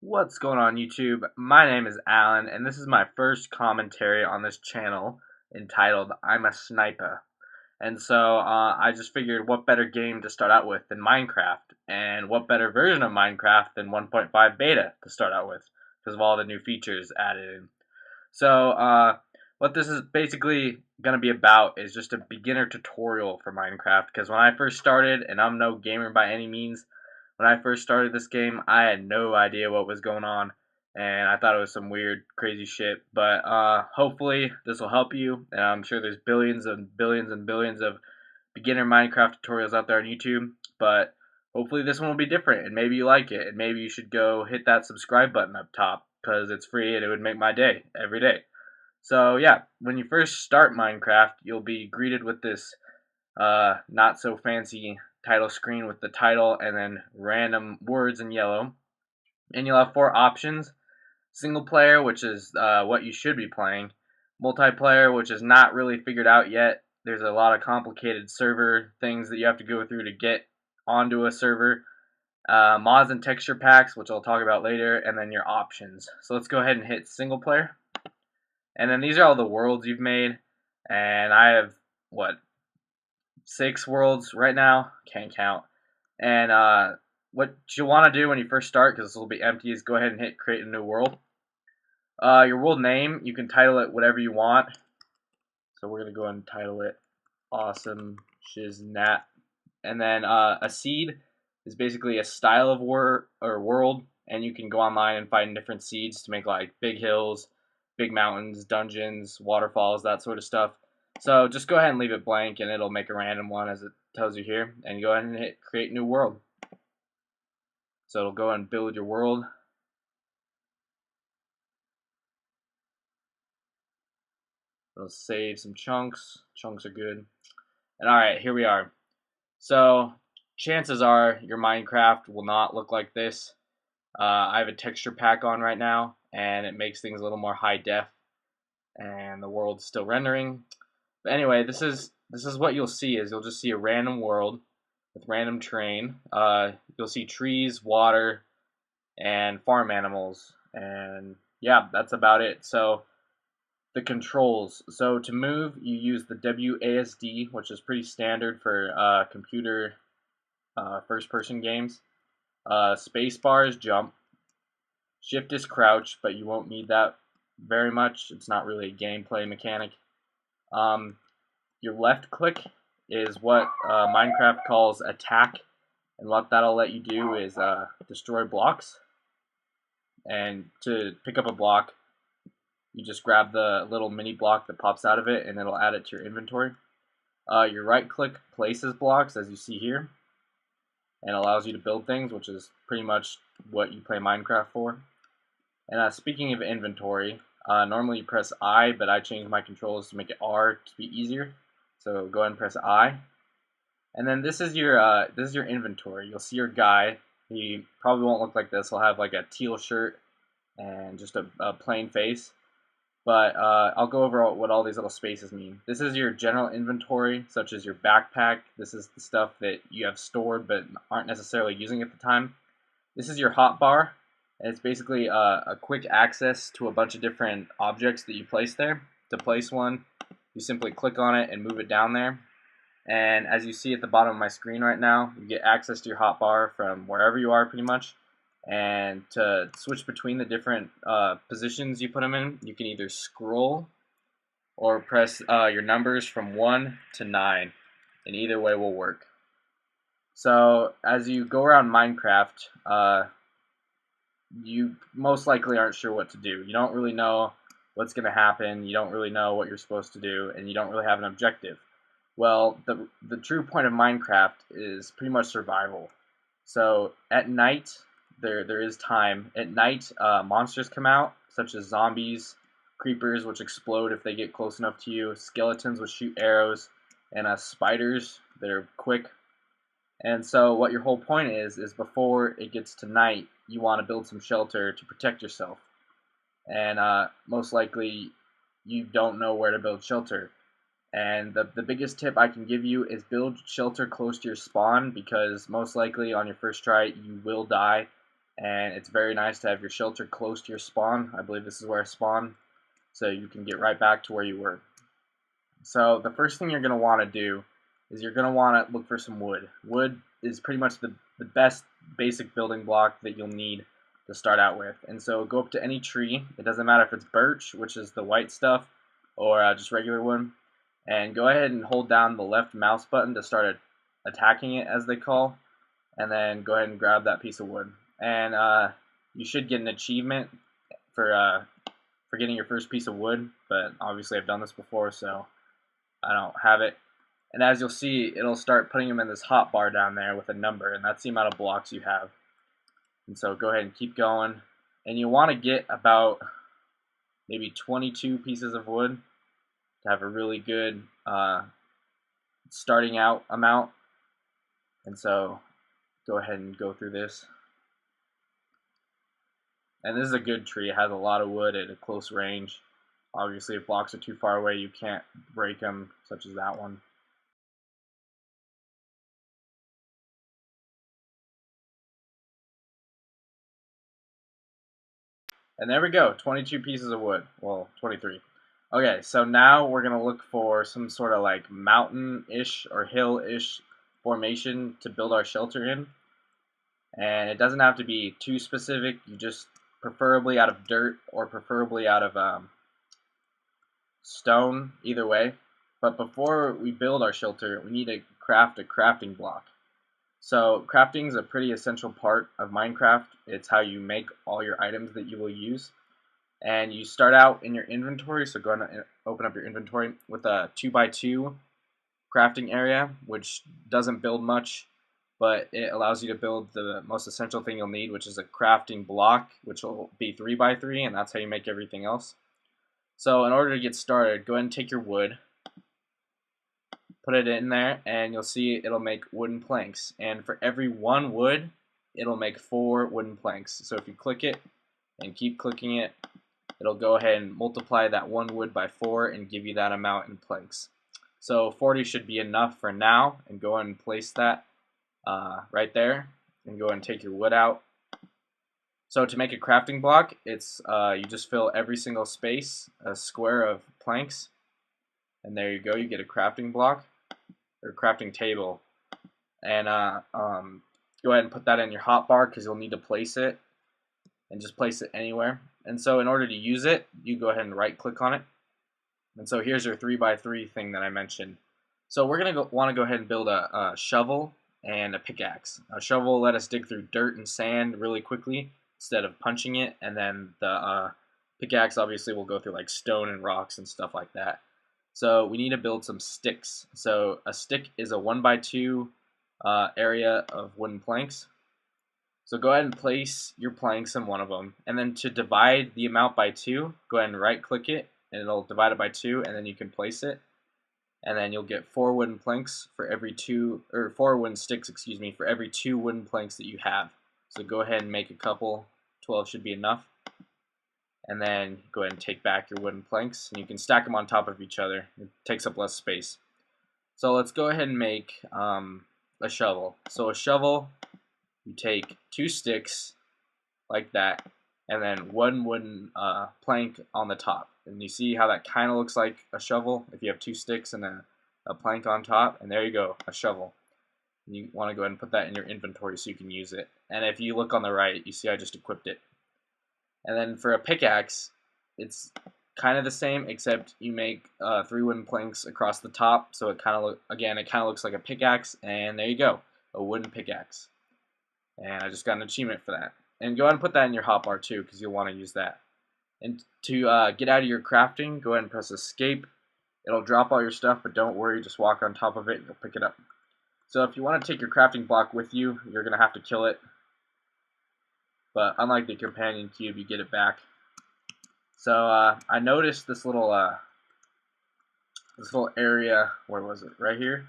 What's going on YouTube? My name is Alan, and this is my first commentary on this channel entitled I'm a Sniper. And so I just figured what better game to start out with than Minecraft, and what better version of Minecraft than 1.5 beta to start out with, because of all the new features added in. So what this is basically going to be about is just a beginner tutorial for Minecraft, because when I first started, and I'm no gamer by any means, when I first started this game, I had no idea what was going on, and I thought it was some weird, crazy shit. But hopefully this will help you, and I'm sure there's billions and billions and billions of beginner Minecraft tutorials out there on YouTube, but hopefully this one will be different, and maybe you like it, and maybe you should go hit that subscribe button up top, because it's free and it would make my day, every day. So yeah, when you first start Minecraft, you'll be greeted with this not so fancy title screen with the title and then random words in yellow. And you'll have four options: single player, which is what you should be playing; multiplayer, which is not really figured out yet. There's a lot of complicated server things that you have to go through to get onto a server. Mods and texture packs, which I'll talk about later, and then your options. So let's go ahead and hit single player. And then these are all the worlds you've made. And I have, what, 6 worlds right now? Can't count. And what you want to do when you first start, because this will be empty, is go ahead and hit create a new world. Your world name, you can title it whatever you want. So we're going to go ahead and title it Awesome Shiznat. And then a seed is basically a style of world, and you can go online and find different seeds to make like big hills, big mountains, dungeons, waterfalls, that sort of stuff. So just go ahead and leave it blank, and it'll make a random one as it tells you here. And go ahead and hit create new world. So it'll go and build your world. It'll save some chunks. Chunks are good. And alright, here we are. So chances are your Minecraft will not look like this. I have a texture pack on right now, and it makes things a little more high def, and the world's still rendering. But anyway, this is what you'll see. Is you'll just see a random world with random terrain. You'll see trees, water, and farm animals, and yeah, that's about it. So the controls. So to move, you use the WASD, which is pretty standard for computer first-person games. Spacebar is jump. Shift is crouch, but you won't need that very much. It's not really a gameplay mechanic. Your left click is what Minecraft calls attack, and what that'll let you do is destroy blocks. And to pick up a block, you just grab the little mini block that pops out of it, and it'll add it to your inventory. Your right click places blocks, as you see here, and allows you to build things, which is pretty much what you play Minecraft for. And speaking of inventory, normally you press I, but I changed my controls to make it R to be easier. So go ahead and press I. And then this is your inventory. You'll see your guy. He probably won't look like this. He'll have like a teal shirt and just a plain face. But I'll go over what all these little spaces mean. This is your general inventory, such as your backpack. This is the stuff that you have stored but aren't necessarily using at the time. This is your hotbar, and it's basically a quick access to a bunch of different objects that you place there. To place one, you simply click on it and move it down there. And as you see at the bottom of my screen right now, you get access to your hotbar from wherever you are pretty much. And to switch between the different positions you put them in, you can either scroll or press your numbers from 1 to 9, and either way will work. So as you go around Minecraft, you most likely aren't sure what to do. You don't really know what's going to happen, you don't really know what you're supposed to do, and you don't really have an objective. Well, the true point of Minecraft is pretty much survival. So at night, there is time. At night, monsters come out, such as zombies, creepers, which explode if they get close enough to you, skeletons, which shoot arrows, and spiders that are quick. And so what your whole point is before it gets to night, you want to build some shelter to protect yourself. And most likely, you don't know where to build shelter. And the biggest tip I can give you is build shelter close to your spawn, because most likely on your first try you will die, and it's very nice to have your shelter close to your spawn. I believe this is where I spawn, so you can get right back to where you were. So the first thing you're going to want to do is you're going to want to look for some wood. Wood is pretty much the best basic building block that you'll need to start out with. And so go up to any tree. It doesn't matter if it's birch, which is the white stuff, or just regular wood. And go ahead and hold down the left mouse button to start attacking it, as they call. And then go ahead and grab that piece of wood. And you should get an achievement for getting your first piece of wood. But obviously I've done this before, so I don't have it. And as you'll see, it'll start putting them in this hot bar down there with a number, and that's the amount of blocks you have. And so go ahead and keep going. And you want to get about maybe 22 pieces of wood to have a really good starting out amount. And so go ahead and go through this. And this is a good tree. It has a lot of wood at a close range. Obviously, if blocks are too far away, you can't break them, such as that one. And there we go, 22 pieces of wood. Well, 23. Okay, so now we're going to look for some sort of like mountain-ish or hill-ish formation to build our shelter in. And it doesn't have to be too specific. You just preferably out of dirt or preferably out of stone, either way. But before we build our shelter, we need to craft a crafting block. So crafting is a pretty essential part of Minecraft. It's how you make all your items that you will use. And you start out in your inventory, so go ahead and open up your inventory with a 2x2 crafting area, which doesn't build much, but it allows you to build the most essential thing you'll need, which is a crafting block, which will be 3x3, and that's how you make everything else. So in order to get started, go ahead and take your wood, put it in there, and you'll see it'll make wooden planks. And for every one wood, it'll make 4 wooden planks. So if you click it and keep clicking it, it'll go ahead and multiply that one wood by 4 and give you that amount in planks. So 40 should be enough for now, and go ahead and place that right there, and go ahead and take your wood out. So to make a crafting block, it's you just fill every single space a square of planks, and there you go, you get a crafting block or crafting table. And go ahead and put that in your hotbar because you'll need to place it, and just place it anywhere. And so in order to use it, you go ahead and right click on it. And so here's your 3x3 thing that I mentioned. So we're going to want to go ahead and build a shovel and a pickaxe. A shovel will let us dig through dirt and sand really quickly instead of punching it, and then the pickaxe obviously will go through like stone and rocks and stuff like that. So we need to build some sticks. So a stick is a 1x2 area of wooden planks. So go ahead and place your planks in one of them, and then to divide the amount by 2, go ahead and right click it, and it'll divide it by 2, and then you can place it. And then you'll get 4 wooden planks for every 4 wooden sticks, excuse me, for every 2 wooden planks that you have. So go ahead and make a couple. 12 should be enough. And then go ahead and take back your wooden planks, and you can stack them on top of each other. It takes up less space. So let's go ahead and make a shovel. So a shovel, you take 2 sticks like that, and then 1 wooden plank on the top. And you see how that kind of looks like a shovel if you have 2 sticks and a plank on top. And there you go, a shovel. And you want to go ahead and put that in your inventory so you can use it. And if you look on the right, you see I just equipped it. And then for a pickaxe, it's kind of the same, except you make 3 wooden planks across the top. So it kind of looks like a pickaxe. And there you go, a wooden pickaxe. And I just got an achievement for that. And go ahead and put that in your hotbar too, because you'll want to use that. And to get out of your crafting, go ahead and press escape. It'll drop all your stuff, but don't worry, just walk on top of it and you'll pick it up. So if you want to take your crafting block with you, you're going to have to kill it. But unlike the companion cube, you get it back. So I noticed this little area, where was it? Right here?